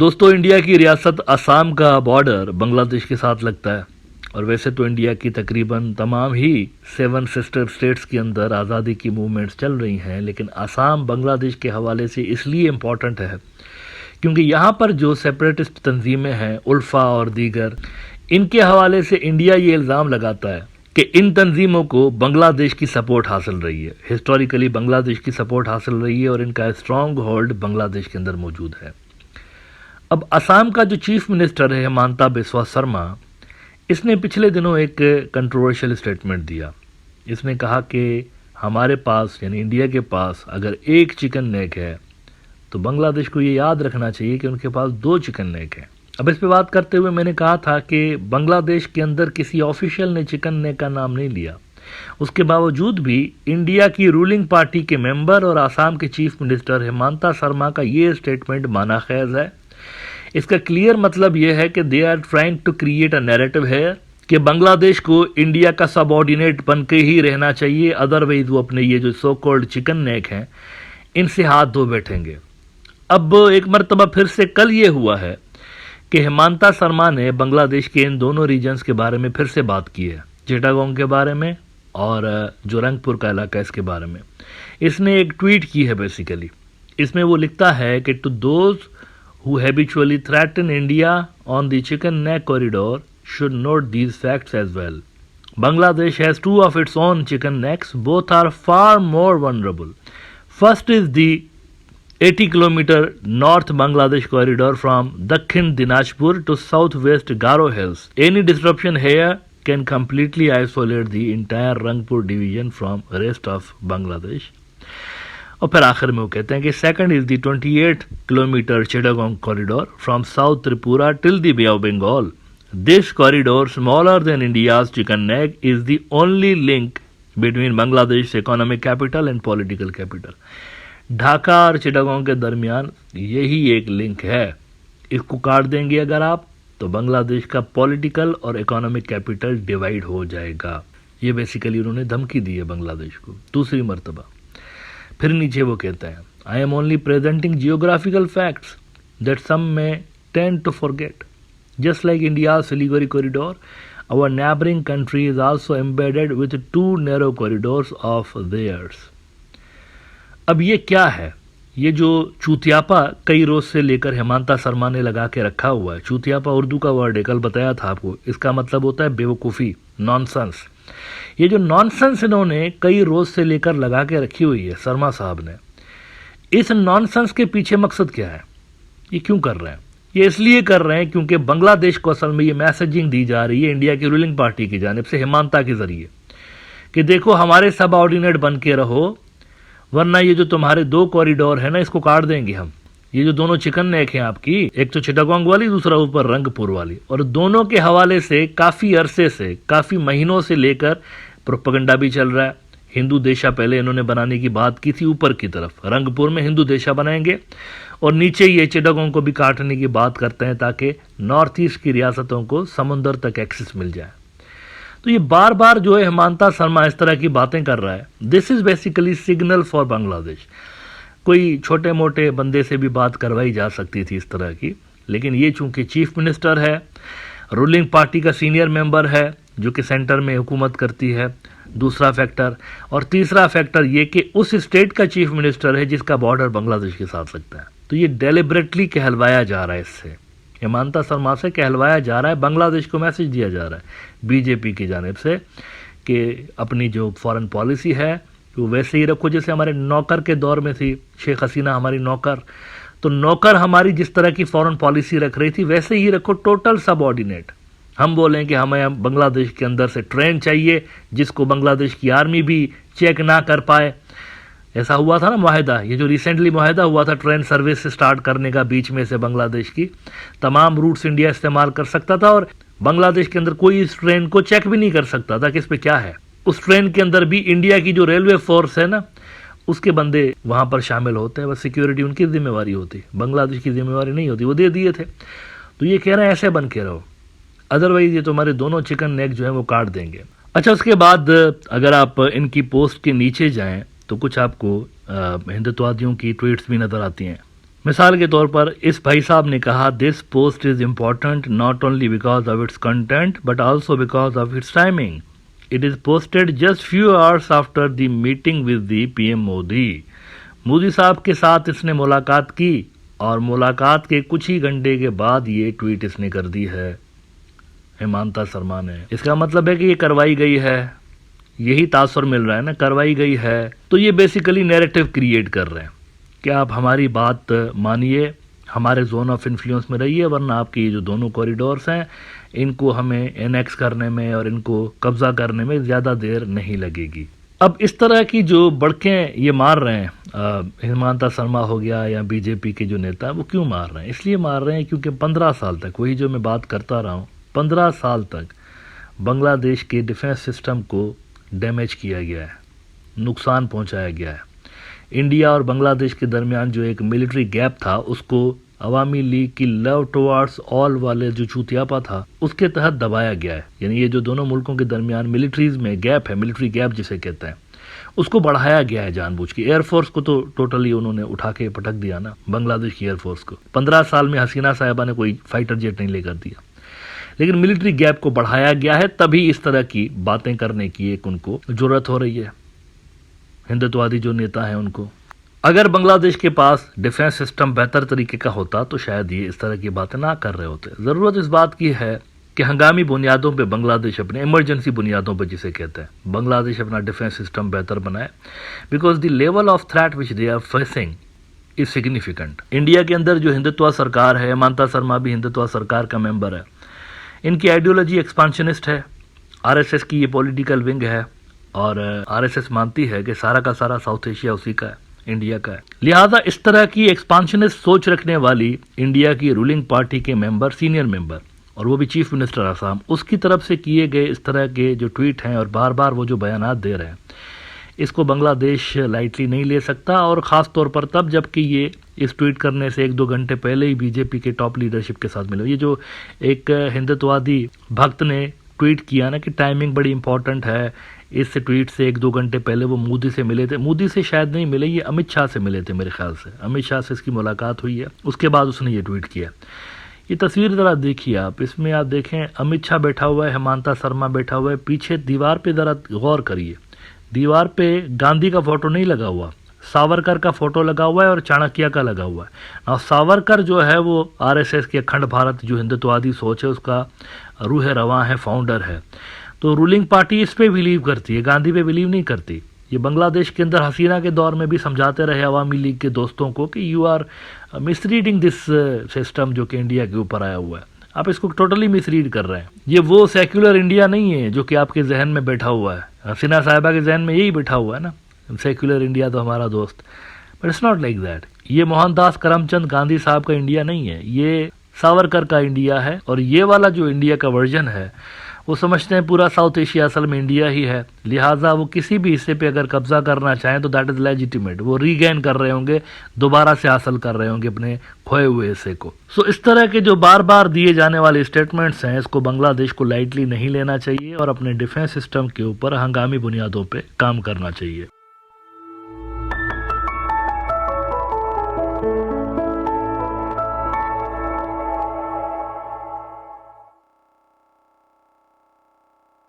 दोस्तों, इंडिया की रियासत असम का बॉर्डर बांग्लादेश के साथ लगता है और वैसे तो इंडिया की तकरीबन तमाम ही 7 सिस्टर स्टेट्स के अंदर आज़ादी की मूवमेंट्स चल रही हैं, लेकिन असम बांग्लादेश के हवाले से इसलिए इम्पॉर्टेंट है क्योंकि यहाँ पर जो सेपरेटिस्ट तंजीमें हैं, उल्फा और दीगर, इनके हवाले से इंडिया ये इल्ज़ाम लगाता है कि इन तंजीमों को बांग्लादेश की सपोर्ट हासिल रही है। हिस्टोरिकली बांग्लादेश की सपोर्ट हासिल रही है और इनका स्ट्रॉन्ग होल्ड बांग्लादेश के अंदर मौजूद है। अब असम का जो चीफ मिनिस्टर है हिमंता बिस्वा शर्मा, इसने पिछले दिनों एक कंट्रोवर्शियल स्टेटमेंट दिया। इसने कहा कि हमारे पास यानी इंडिया के पास अगर एक चिकन नेक है तो बांग्लादेश को ये याद रखना चाहिए कि उनके पास 2 चिकन नेक हैं। अब इस पे बात करते हुए मैंने कहा था कि बांग्लादेश के अंदर किसी ऑफिशियल ने चिकन नेक का नाम नहीं लिया, उसके बावजूद भी इंडिया की रूलिंग पार्टी के मेंबर और आसाम के चीफ मिनिस्टर हिमंता शर्मा का ये स्टेटमेंट माना खैज है। इसका क्लियर मतलब यह है कि they are trying to create a narrative है कि बांग्लादेश को इंडिया का सबऑर्डिनेट बन के ही रहना चाहिए, अदरवाइज वो अपने ये जो सो कॉल्ड चिकन नेक हैं इनसे हाथ धो बैठेंगे। अब एक मरतबा फिर से कल ये हुआ है कि हिमंता शर्मा ने बांग्लादेश के इन दोनों रीजन्स के बारे में फिर से बात की है, चिटागोंग के बारे में और जो रंगपुर का इलाका इसके बारे में। इसने एक ट्वीट की है बेसिकली। इसमें वो लिखता है कि to those who habitually threaten India on the chicken neck corridor should note these facts as well. Bangladesh has 2 of its own chicken necks. Both are far more vulnerable. First is the 80-kilometer North Bangladesh corridor from Dakhin Dinajpur to southwest Garo Hills. Any disruption here can completely isolate the entire Rangpur division from rest of Bangladesh. और फिर आखिर में वो कहते हैं कि second is the 28 kilometre Chittagong corridor from south Tripura till the Bay of Bengal. This corridor smaller than India's chicken neck is the only link between Bangladesh economic capital and political capital. Dhaka और चिटागोंग के दरमियान यही एक लिंक है। इसको काट देंगे अगर आप तो बांग्लादेश का पॉलिटिकल और इकोनॉमिक कैपिटल डिवाइड हो जाएगा। ये बेसिकली उन्होंने धमकी दी है बांग्लादेश को दूसरी मरतबा। फिर नीचे वो कहता है, I am only presenting geographical facts that some may tend to forget. Just like India Siliguri corridor, our neighbouring country is also embedded with 2 narrow corridors of theirs. अब ये क्या है? ये जो चूतियापा कई रोज से लेकर हिमंता शर्मा ने लगा के रखा हुआ है। चूतियापा उर्दू का वर्ड है, कल बताया था आपको। इसका मतलब होता है बेवकूफ़ी, नॉनसेंस। ये जो नॉनसेंस इन्होंने कई रोज से लेकर लगा के रखी हुई है शर्मा साहब ने, इस नॉनसेंस के पीछे मकसद क्या है? ये क्यों कर रहे हैं? ये इसलिए कर रहे हैं क्योंकि बांग्लादेश को असल में ये मैसेजिंग दी जा रही है इंडिया की रूलिंग पार्टी की जानिब से हिमंता के जरिए कि देखो हमारे सब ऑर्डिनेट बन के रहो, वरना ये जो तुम्हारे 2 कॉरिडोर है ना, इसको काट देंगे हम। ये जो दोनों चिकन नेक हैं आपकी, एक तो चिटागोंग वाली, दूसरा ऊपर रंगपुर वाली, और दोनों के हवाले से काफ़ी अरसे से, काफ़ी महीनों से लेकर प्रोपेगेंडा भी चल रहा है। हिंदू देशा पहले इन्होंने बनाने की बात की थी, ऊपर की तरफ रंगपुर में हिंदू देशा बनाएंगे और नीचे ये चिटागोंग को भी काटने की बात करते हैं ताकि नॉर्थ ईस्ट की रियासतों को समुंदर तक एक्सेस मिल जाए। तो ये बार बार जो है हिमंता शर्मा इस तरह की बातें कर रहा है। This is basically signal for Bangladesh. कोई छोटे मोटे बंदे से भी बात करवाई जा सकती थी इस तरह की, लेकिन ये चूंकि चीफ मिनिस्टर है, रूलिंग पार्टी का सीनियर मेंबर है जो कि सेंटर में हुकूमत करती है, दूसरा फैक्टर, और तीसरा फैक्टर ये कि उस स्टेट का चीफ मिनिस्टर है जिसका बॉर्डर बांग्लादेश के साथ लगता है। तो ये डेलिबरेटली कहलवाया जा रहा है, इससे हिमंता शर्मा से कहलवाया जा रहा है, बांग्लादेश को मैसेज दिया जा रहा है बीजेपी की जानिब से कि अपनी जो फॉरेन पॉलिसी है वो वैसे ही रखो जैसे हमारे नौकर के दौर में थी शेख हसीना हमारी नौकर। तो नौकर हमारी जिस तरह की फॉरेन पॉलिसी रख रही थी वैसे ही रखो, टोटल सबऑर्डिनेट। हम बोलें कि हमें बांग्लादेश के अंदर से ट्रेन चाहिए जिसको बांग्लादेश की आर्मी भी चेक ना कर पाए। ऐसा हुआ था ना मुआहदा, ये जो रिसेंटली मुआहदा हुआ था ट्रेन सर्विस स्टार्ट करने का बीच में से बांग्लादेश की, तमाम रूट्स इंडिया इस्तेमाल कर सकता था और बांग्लादेश के अंदर कोई इस ट्रेन को चेक भी नहीं कर सकता था कि इस पे क्या है। उस ट्रेन के अंदर भी इंडिया की जो रेलवे फोर्स है ना, उसके बंदे वहां पर शामिल होते हैं, बस सिक्योरिटी उनकी जिम्मेवारी होती, बांग्लादेश की जिम्मेवारी नहीं होती, वो दे दिए थे। तो ये कह रहे हैं ऐसे बन के रहो, अदरवाइज ये तुम्हारे दोनों चिकन नेक जो है वो काट देंगे। अच्छा, उसके बाद अगर आप इनकी पोस्ट के नीचे जाएं तो कुछ आपको हिंदुत्ववादियों की ट्वीट्स भी नजर आती हैं। मिसाल के तौर पर इस भाई साहब ने कहा, this post is important not only because of its content but also because of its timing. It is posted just few hours after the meeting with the PM Modi. Modi साहब के साथ इसने मुलाकात की और मुलाकात के कुछ ही घंटे के बाद ये ट्वीट इसने कर दी है हेमंता शर्मा ने. इसका मतलब है कि ये करवाई गई है, यही तासुर मिल रहा है ना, करवाई गई है. तो ये बेसिकली नैरेटिव क्रिएट कर रहे हैं कि आप हमारी बात मानिए, हमारे जोन ऑफ इन्फ्लुएंस में रहिए, वरना आपके ये जो दोनों कॉरिडोर्स हैं इनको हमें एनेक्स करने में और इनको कब्जा करने में ज़्यादा देर नहीं लगेगी. अब इस तरह की जो बड़कें ये मार रहे हैं, हेमंता शर्मा हो गया या बीजेपी के जो नेता हैं, वो क्यों मार रहे हैं? इसलिए मार रहे हैं क्योंकि 15 साल तक, वही जो मैं बात करता रहा हूँ, 15 साल तक बांग्लादेश के डिफेंस सिस्टम को डैमेज किया गया है, नुकसान पहुंचाया गया है. इंडिया और बांग्लादेश के दरमियान जो एक मिलिट्री गैप था, उसको अवामी लीग की लव टुवर्ड्स ऑल वाले जो चूतियापा था, उसके तहत दबाया गया है. यानी ये जो दोनों मुल्कों के दरमियान मिलिट्रीज में गैप है, मिलिट्री गैप जिसे कहते हैं, उसको बढ़ाया गया है जानबूझ के. एयरफोर्स को तो टोटली उन्होंने उठा के पटक दिया ना, बांग्लादेश की एयरफोर्स को. 15 साल में हसीना साहिबा ने कोई फाइटर जेट नहीं लेकर दिया, लेकिन मिलिट्री गैप को बढ़ाया गया है. तभी इस तरह की बातें करने की एक उनको जरूरत हो रही है, हिंदुत्ववादी जो नेता हैं उनको. अगर बांग्लादेश के पास डिफेंस सिस्टम बेहतर तरीके का होता तो शायद ये इस तरह की बातें ना कर रहे होते. ज़रूरत इस बात की है कि हंगामी बुनियादों पे बांग्लादेश अपने, इमरजेंसी बुनियादों पे जिसे कहते हैं, बांग्लादेश अपना डिफेंस सिस्टम बेहतर बनाए. Because the level of threat which they are facing is significant. India के अंदर जो हिंदुत्व सरकार है, हेमंता शर्मा भी हिंदुत्व सरकार का मेंबर है, इनकी आइडियोलॉजी एक्सपांशनिस्ट है. आरएसएस की ये पॉलिटिकल विंग है और आरएसएस मानती है कि सारा का सारा साउथ एशिया उसी का है, इंडिया का है. लिहाजा इस तरह की एक्सपांशनिस्ट सोच रखने वाली इंडिया की रूलिंग पार्टी के मेंबर, सीनियर मेंबर, और वो भी चीफ मिनिस्टर आसाम, उसकी तरफ से किए गए इस तरह के जो ट्वीट हैं और बार बार वो जो बयानात दे रहे हैं, इसको बांग्लादेश लाइटली नहीं ले सकता. और ख़ास तौर पर तब जबकि ये इस ट्वीट करने से 1-2 घंटे पहले ही बीजेपी के टॉप लीडरशिप के साथ मिले. ये जो एक हिंदुत्ववादी भक्त ने ट्वीट किया ना कि टाइमिंग बड़ी इंपॉर्टेंट है, इस ट्वीट से 1-2 घंटे पहले वो मोदी से मिले थे. मोदी से शायद नहीं मिले, ये अमित शाह से मिले थे मेरे ख्याल से. अमित शाह से इसकी मुलाकात हुई है, उसके बाद उसने ये ट्वीट किया. ये तस्वीर ज़रा देखिए आप, इसमें आप देखें अमित शाह बैठा हुआ है, हेमंता शर्मा बैठा हुआ है, पीछे दीवार पे ज़रा गौर करिए, दीवार पे गांधी का फोटो नहीं लगा हुआ, सावरकर का फोटो लगा हुआ है और चाणक्य का लगा हुआ है. और सावरकर जो है वो आरएसएस के अखंड भारत जो हिंदुत्ववादी सोच है उसका रूह रवां है, फाउंडर है. तो रूलिंग पार्टी इस पे बिलीव करती है, गांधी पे बिलीव नहीं करती. ये बांग्लादेश के अंदर हसीना के दौर में भी समझाते रहे अवामी लीग के दोस्तों को कि you are misreading this system जो कि इंडिया के ऊपर आया हुआ है, आप इसको टोटली मिसरीड कर रहे हैं. ये वो सेक्युलर इंडिया नहीं है जो कि आपके जहन में बैठा हुआ है. हसीना साहिबा के जहन में यही बैठा हुआ है ना, सेक्युलर इंडिया तो हमारा दोस्त. But it's not like that. ये मोहनदास करमचंद गांधी साहब का इंडिया नहीं है, ये सावरकर का इंडिया है. और ये वाला जो इंडिया का वर्जन है वो समझते हैं पूरा साउथ एशिया असल में इंडिया ही है. लिहाजा वो किसी भी हिस्से पे अगर कब्जा करना चाहें तो दैट इज लेजिटिमेट. वो रीगेन कर रहे होंगे, दोबारा से हासिल कर रहे होंगे अपने खोए हुए हिस्से को. सो इस तरह के जो बार बार दिए जाने वाले स्टेटमेंट्स हैं, इसको बांग्लादेश को लाइटली नहीं लेना चाहिए और अपने डिफेंस सिस्टम के ऊपर हंगामी बुनियादों पर काम करना चाहिए.